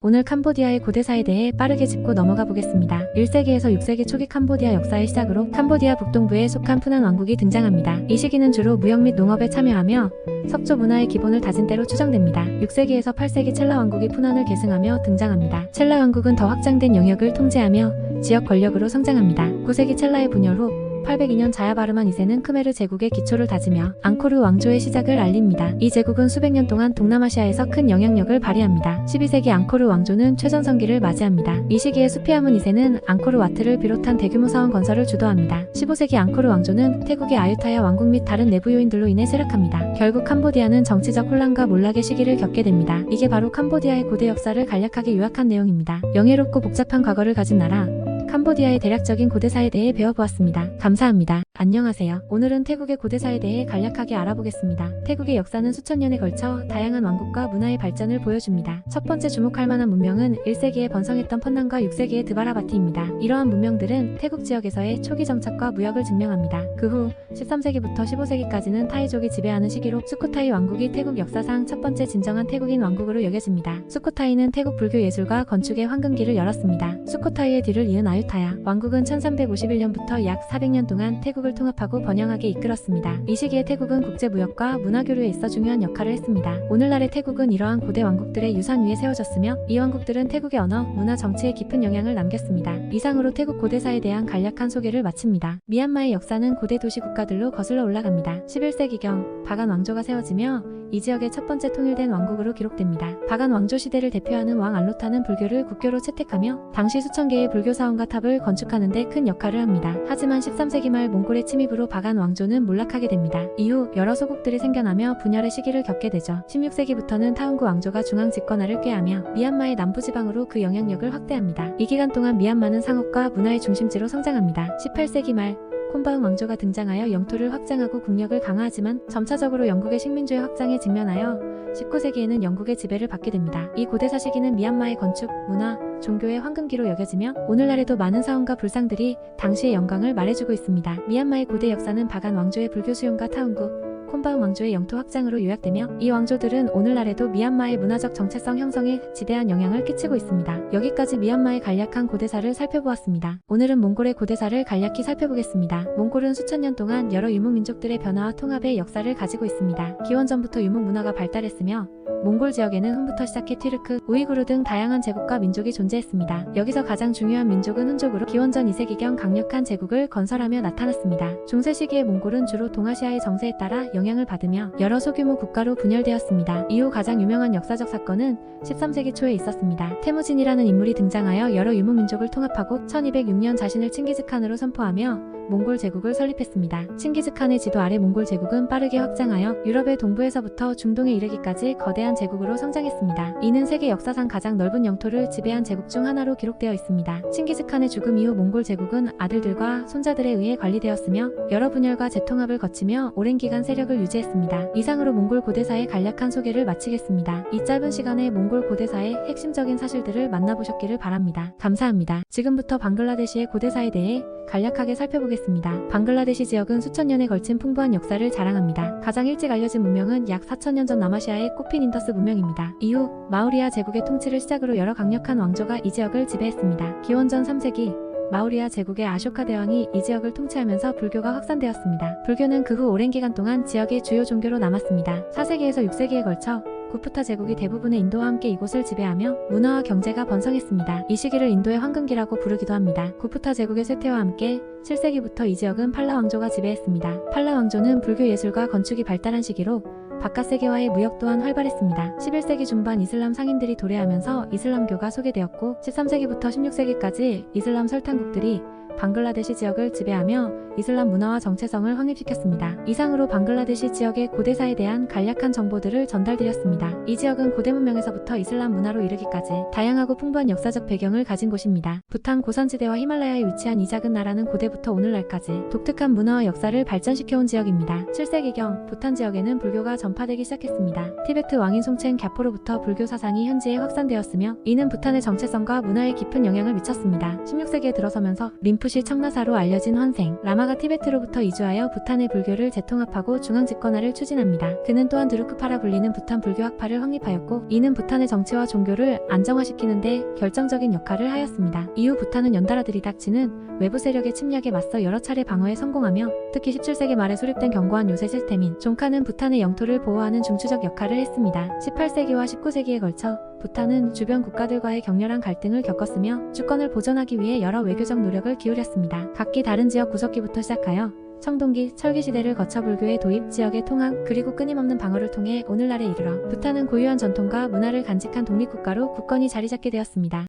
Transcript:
오늘 캄보디아의 고대사에 대해 빠르게 짚고 넘어가 보겠습니다. 1세기에서 6세기 초기 캄보디아 역사의 시작으로 캄보디아 북동부에 속한 푸난 왕국이 등장합니다. 이 시기는 주로 무역 및 농업에 참여하며 석조 문화의 기본을 다진 때로 추정됩니다. 6세기에서 8세기 첼라 왕국이 푸난을 계승하며 등장합니다. 첼라 왕국은 더 확장된 영역을 통제하며 지역 권력으로 성장합니다. 9세기 첼라의 분열 후 802년 자야바르만 2세는 크메르 제국의 기초를 다지며 앙코르 왕조의 시작을 알립니다. 이 제국은 수백 년 동안 동남아시아에서 큰 영향력을 발휘합니다. 12세기 앙코르 왕조는 최전성기를 맞이합니다. 이 시기에 수피아문 2세는 앙코르 와트를 비롯한 대규모 사원 건설을 주도합니다. 15세기 앙코르 왕조는 태국의 아유타야 왕국 및 다른 내부 요인들로 인해 쇠락합니다. 결국 캄보디아는 정치적 혼란과 몰락의 시기를 겪게 됩니다. 이게 바로 캄보디아의 고대 역사를 간략하게 요약한 내용입니다. 영예롭고 복잡한 과거를 가진 나라 캄보디아의 대략적인 고대사에 대해 배워보았습니다. 감사합니다. 안녕하세요. 오늘은 태국의 고대사에 대해 간략하게 알아보겠습니다. 태국의 역사는 수천 년에 걸쳐 다양한 왕국과 문화의 발전을 보여줍니다. 첫 번째 주목할 만한 문명은 1세기에 번성했던 펀난과 6세기의 드바라바티입니다. 이러한 문명들은 태국 지역에서의 초기 정착과 무역을 증명합니다. 그 후 13세기부터 15세기까지는 타이족이 지배하는 시기로 수코타이 왕국이 태국 역사상 첫 번째 진정한 태국인 왕국으로 여겨집니다. 수코타이는 태국 불교 예술과 건축의 황금기를 열었습니다. 수코타이의 뒤를 이은 아유타야 왕국은 1351년부터 약 400년 동안 태국을 통합하고 번영하게 이끌었습니다. 이 시기에 태국은 국제무역과 문화교류에 있어 중요한 역할을 했습니다. 오늘날의 태국은 이러한 고대 왕국들의 유산 위에 세워졌으며 이 왕국들은 태국의 언어, 문화, 정치에 깊은 영향을 남겼습니다. 이상으로 태국 고대사에 대한 간략한 소개를 마칩니다. 미얀마의 역사는 고대 도시 국가들로 거슬러 올라갑니다. 11세기경 바간 왕조가 세워지며 이 지역의 첫 번째 통일된 왕국으로 기록됩니다. 바간 왕조 시대를 대표하는 왕 알로타는 불교를 국교로 채택하며 당시 수천 개의 불교 사원과 탑을 건축하는 데 큰 역할을 합니다. 하지만 13세기 말 몽골의 침입으로 바간 왕조는 몰락하게 됩니다. 이후 여러 소국들이 생겨나며 분열의 시기를 겪게 되죠. 16세기부터는 타운구 왕조가 중앙 집권화를 꾀하며 미얀마의 남부지방으로 그 영향력을 확대합니다. 이 기간 동안 미얀마는 상업과 문화의 중심지로 성장합니다. 18세기 말 콤바흥 왕조가 등장하여 영토를 확장하고 국력을 강화하지만 점차적으로 영국의 식민주의 확장에 직면하여 19세기에는 영국의 지배를 받게 됩니다. 이 고대사 시기는 미얀마의 건축, 문화, 종교의 황금기로 여겨지며 오늘날에도 많은 사원과 불상들이 당시의 영광을 말해주고 있습니다. 미얀마의 고대 역사는 바간 왕조의 불교 수용과 타운구, 콤바흥 왕조의 영토 확장으로 요약되며 이 왕조들은 오늘날에도 미얀마의 문화적 정체성 형성에 지대한 영향을 끼치고 있습니다. 여기까지 미얀마의 간략한 고대사를 살펴보았습니다. 오늘은 몽골의 고대사를 간략히 살펴보겠습니다. 몽골은 수천 년 동안 여러 유목민족들의 변화와 통합의 역사를 가지고 있습니다. 기원전부터 유목 문화가 발달했으며 몽골 지역에는 훈부터 시작해 튀르크, 우이구르 등 다양한 제국과 민족이 존재했습니다. 여기서 가장 중요한 민족은 훈족으로 기원전 2세기경 강력한 제국을 건설하며 나타났습니다. 중세 시기의 몽골은 주로 동아시아의 정세에 따라 영향을 받으며 여러 소규모 국가로 분열되었습니다. 이후 가장 유명한 역사적 사건은 13세기 초에 있었습니다. 태무진이라는 인물이 등장하여 여러 유목민족을 통합하고 1206년 자신을 칭기즈칸으로 선포하며 몽골 제국을 설립했습니다. 칭기즈칸의 지도 아래 몽골 제국은 빠르게 확장하여 유럽의 동부에서부터 중동에 이르기까지 거대한 제국으로 성장했습니다. 이는 세계 역사상 가장 넓은 영토를 지배한 제국 중 하나로 기록되어 있습니다. 칭기즈칸의 죽음 이후 몽골 제국은 아들들과 손자들에 의해 관리되었으며 여러 분열과 재통합을 거치며 오랜 기간 세력을 유지했습니다. 이상으로 몽골 고대사의 간략한 소개를 마치겠습니다. 이 짧은 시간에 몽골 고대사의 핵심적인 사실들을 만나보셨기를 바랍니다. 감사합니다. 지금부터 방글라데시의 고대사에 대해 간략하게 살펴보겠습니다. 방글라데시 지역은 수천 년에 걸친 풍부한 역사를 자랑합니다. 가장 일찍 알려진 문명은 약 4000년 전 남아시아의 꽃핀 인더스 문명입니다. 이후 마우리아 제국의 통치를 시작으로 여러 강력한 왕조가 이 지역을 지배했습니다. 기원전 3세기 마우리아 제국의 아쇼카 대왕이 이 지역을 통치하면서 불교가 확산되었습니다. 불교는 그 후 오랜 기간 동안 지역의 주요 종교로 남았습니다. 4세기에서 6세기에 걸쳐 구프타 제국이 대부분의 인도와 함께 이곳을 지배하며 문화와 경제가 번성했습니다. 이 시기를 인도의 황금기라고 부르기도 합니다. 구프타 제국의 쇠퇴와 함께 7세기부터 이 지역은 팔라 왕조가 지배했습니다. 팔라 왕조는 불교 예술과 건축이 발달한 시기로 바깥 세계와의 무역 또한 활발했습니다. 11세기 중반 이슬람 상인들이 도래하면서 이슬람교가 소개되었고 13세기부터 16세기까지 이슬람 설탕국들이 방글라데시 지역을 지배하며 이슬람 문화와 정체성을 확립시켰습니다. 이상으로 방글라데시 지역의 고대사에 대한 간략한 정보들을 전달드렸습니다. 이 지역은 고대 문명에서부터 이슬람 문화로 이르기까지 다양하고 풍부한 역사적 배경을 가진 곳입니다. 부탄 고산지대와 히말라야에 위치한 이 작은 나라는 고대부터 오늘날까지 독특한 문화와 역사를 발전시켜온 지역입니다. 7세기경 부탄 지역에는 불교가 전파되기 시작했습니다. 티베트 왕인 송첸 갸포로부터 불교 사상이 현지에 확산되었으며 이는 부탄의 정체성과 문화에 깊은 영향을 미쳤습니다. 16세기에 들어서면서 림포 림푸시 청나사로 알려진 헌생, 라마가 티베트로부터 이주하여 부탄의 불교를 재통합하고 중앙집권화를 추진합니다. 그는 또한 드루크파라 불리는 부탄 불교 학파를 확립하였고 이는 부탄의 정치와 종교를 안정화시키는 데 결정적인 역할을 하였습니다. 이후 부탄은 연달아 들이닥치는 외부 세력의 침략에 맞서 여러 차례 방어에 성공하며 특히 17세기 말에 수립된 견고한 요새 시스템인 종카는 부탄의 영토를 보호하는 중추적 역할을 했습니다. 18세기와 19세기에 걸쳐 부탄은 주변 국가들과의 격렬한 갈등을 겪었으며 주권을 보존하기 위해 여러 외교적 노력을 기울였습니다. 각기 다른 지역 구석기부터 시작하여 청동기, 철기 시대를 거쳐 불교의 도입, 지역의 통합, 그리고 끊임없는 방어를 통해 오늘날에 이르러 부탄은 고유한 전통과 문화를 간직한 독립국가로 굳건히 자리 잡게 되었습니다.